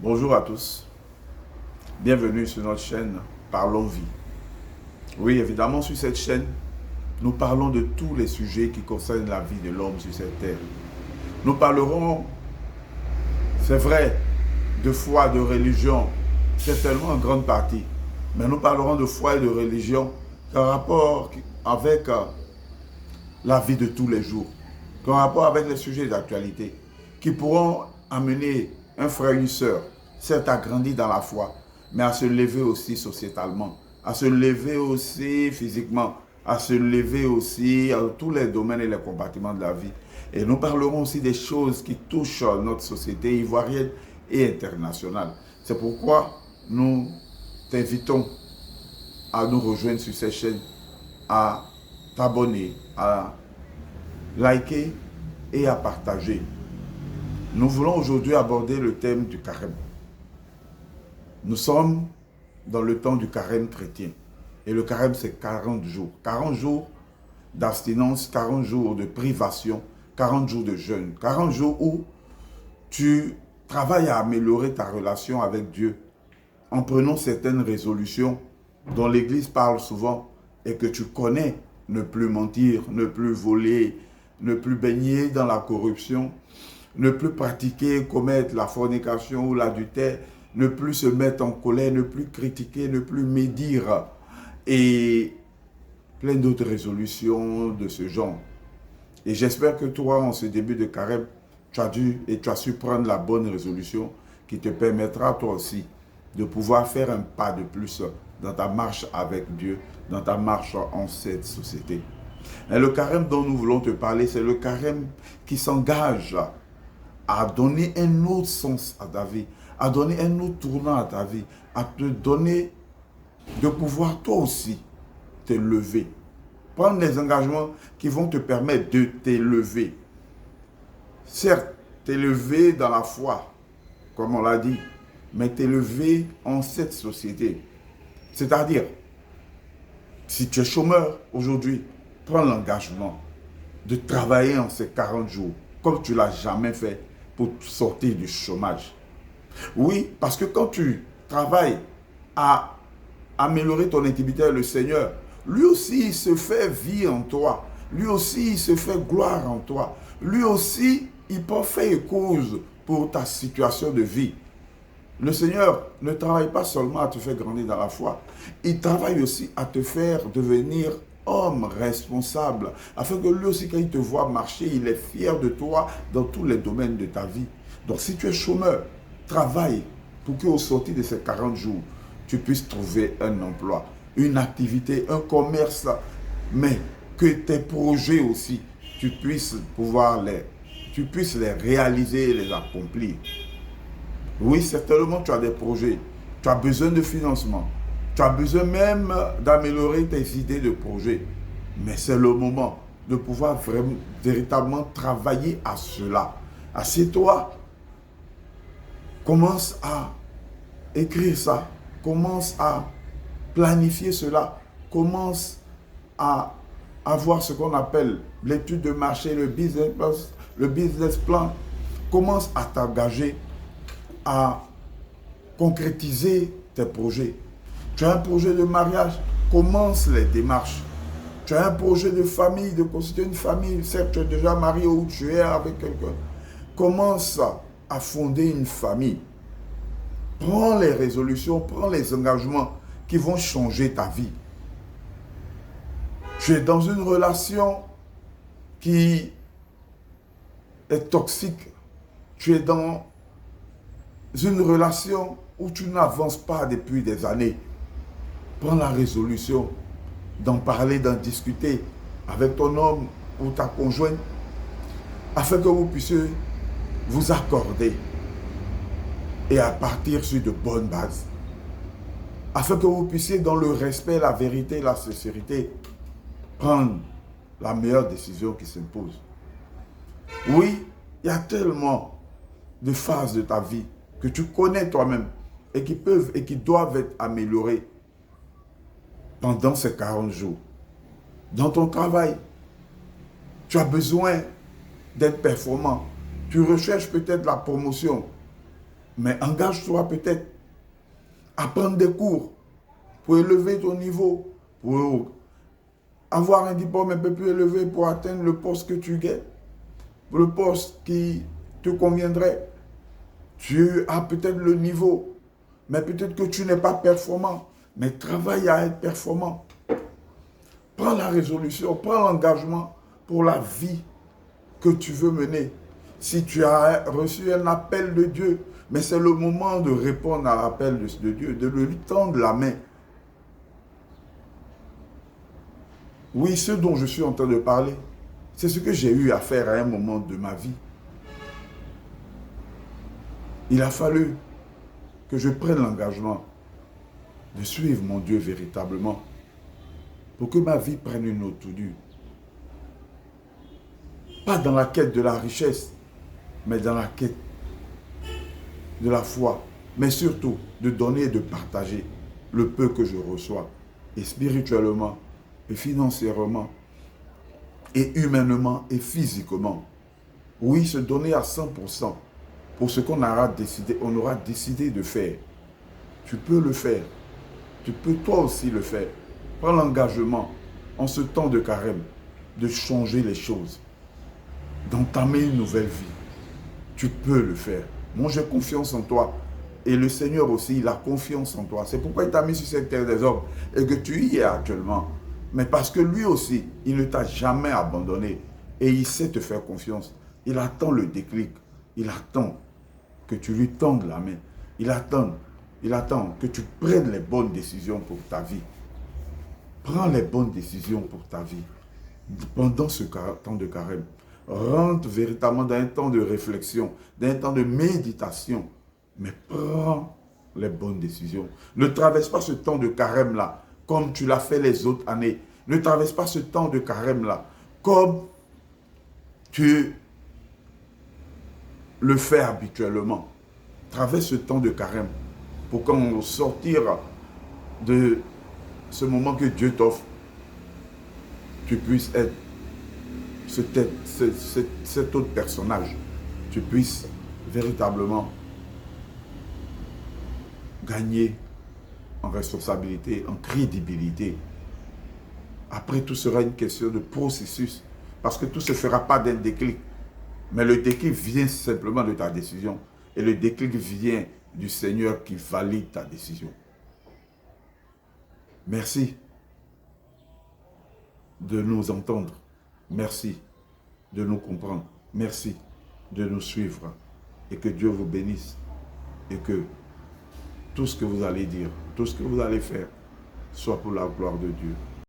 Bonjour à tous, bienvenue sur notre chaîne Parlons Vie. Oui, évidemment, sur cette chaîne, nous parlons de tous les sujets qui concernent la vie de l'homme sur cette terre. Nous parlerons, c'est vrai, de foi, de religion, certainement en grande partie, mais nous parlerons de foi et de religion en rapport avec la vie de tous les jours, en rapport avec les sujets d'actualité, qui pourront amener un frère, une sœur, certes à grandir dans la foi, mais à se lever aussi sociétalement, à se lever aussi physiquement, à se lever aussi dans tous les domaines et les compartiments de la vie. Et nous parlerons aussi des choses qui touchent notre société ivoirienne et internationale. C'est pourquoi nous t'invitons à nous rejoindre sur cette chaîne, à t'abonner, à liker et à partager. Nous voulons aujourd'hui aborder le thème du carême. Nous sommes dans le temps du carême chrétien. Et le carême, c'est 40 jours. 40 jours d'abstinence, 40 jours de privation, 40 jours de jeûne. 40 jours où tu travailles à améliorer ta relation avec Dieu en prenant certaines résolutions dont l'Église parle souvent et que tu connais. Ne plus mentir, ne plus voler, ne plus baigner dans la corruption, ne plus pratiquer, commettre la fornication ou l'adultère, ne plus se mettre en colère, ne plus critiquer, ne plus médire et plein d'autres résolutions de ce genre. Et j'espère que toi, en ce début de carême, tu as su prendre la bonne résolution qui te permettra toi aussi de pouvoir faire un pas de plus dans ta marche avec Dieu, dans ta marche en cette société. Et le carême dont nous voulons te parler, c'est le carême qui s'engage à donner un autre sens à ta vie, à donner un autre tournant à ta vie, à te donner de pouvoir toi aussi te lever. Prendre des engagements qui vont te permettre de t'élever. Certes, t'élever dans la foi, comme on l'a dit, mais t'élever en cette société. C'est-à-dire, si tu es chômeur aujourd'hui, prends l'engagement de travailler en ces 40 jours, comme tu ne l'as jamais fait pour sortir du chômage. Oui, parce que quand tu travailles à améliorer ton intimité avec le Seigneur, lui aussi il se fait vie en toi, lui aussi il se fait gloire en toi, lui aussi il prend fait et cause pour ta situation de vie. Le Seigneur ne travaille pas seulement à te faire grandir dans la foi, il travaille aussi à te faire devenir homme responsable, afin que lui aussi, quand il te voit marcher, il est fier de toi dans tous les domaines de ta vie. Donc si tu es chômeur, travaille pour qu'au sortir de ces 40 jours, tu puisses trouver un emploi, une activité, un commerce, mais que tes projets aussi, tu puisses les réaliser et les accomplir. Oui, certainement, tu as des projets. Tu as besoin de financement. Tu as besoin même d'améliorer tes idées de projet. Mais c'est le moment de pouvoir véritablement travailler à cela. Assieds-toi. Commence à écrire ça. Commence à planifier cela. Commence à avoir ce qu'on appelle l'étude de marché, le business plan. Commence à t'engager à concrétiser tes projets. Tu as un projet de mariage, commence les démarches. Tu as un projet de famille, de constituer une famille, certes tu es déjà marié ou tu es avec quelqu'un. Commence à fonder une famille. Prends les résolutions, prends les engagements qui vont changer ta vie. Tu es dans une relation qui est toxique. Tu es dans une relation où tu n'avances pas depuis des années. Prends la résolution d'en parler, d'en discuter avec ton homme ou ta conjointe afin que vous puissiez vous accorder et à partir sur de bonnes bases. Afin que vous puissiez, dans le respect, la vérité, la sincérité, prendre la meilleure décision qui s'impose. Oui, il y a tellement de phases de ta vie que tu connais toi-même et qui peuvent et qui doivent être améliorées pendant ces 40 jours. Dans ton travail, tu as besoin d'être performant. Tu recherches peut-être la promotion. Mais engage-toi peut-être à prendre des cours pour élever ton niveau, pour avoir un diplôme un peu plus élevé, pour atteindre le poste que tu gagnes, le poste qui te conviendrait. Tu as peut-être le niveau, mais peut-être que tu n'es pas performant, mais travaille à être performant. Prends la résolution, prends l'engagement pour la vie que tu veux mener. Si tu as reçu un appel de Dieu, mais c'est le moment de répondre à l'appel de Dieu, de lui tendre la main. Oui, ce dont je suis en train de parler, c'est ce que j'ai eu à faire à un moment de ma vie. Il a fallu que je prenne l'engagement de suivre mon Dieu véritablement pour que ma vie prenne une autre tournure. Pas dans la quête de la richesse, mais dans la quête de la foi, mais surtout de donner et de partager le peu que je reçois, et spirituellement, et financièrement, et humainement, et physiquement. Oui, se donner à 100% pour ce qu'on aura décidé de faire. Tu peux le faire. Tu peux toi aussi le faire. Prends l'engagement en ce temps de carême de changer les choses, d'entamer une nouvelle vie. Tu peux le faire. Moi, j'ai confiance en toi. Et le Seigneur aussi, il a confiance en toi. C'est pourquoi il t'a mis sur cette terre des hommes et que tu y es actuellement. Mais parce que lui aussi, il ne t'a jamais abandonné. Et il sait te faire confiance. Il attend le déclic. Il attend que tu lui tendes la main. Il attend que tu prennes les bonnes décisions pour ta vie. Prends les bonnes décisions pour ta vie. Pendant ce temps de carême, rentre véritablement dans un temps de réflexion, dans un temps de méditation. Mais prends les bonnes décisions. Ne traverse pas ce temps de carême-là comme tu l'as fait les autres années. Ne traverse pas ce temps de carême-là comme tu le fais habituellement. Traverse ce temps de carême pour qu'on sortir de ce moment que Dieu t'offre, tu puisses être cet autre personnage. Tu puisses véritablement gagner en responsabilité, en crédibilité. Après, tout sera une question de processus. Parce que tout ne se fera pas d'un déclic. Mais le déclic vient simplement de ta décision. Et le déclic vient du Seigneur qui valide ta décision. Merci de nous entendre. Merci de nous comprendre. Merci de nous suivre. Et que Dieu vous bénisse. Et que tout ce que vous allez dire, tout ce que vous allez faire, soit pour la gloire de Dieu.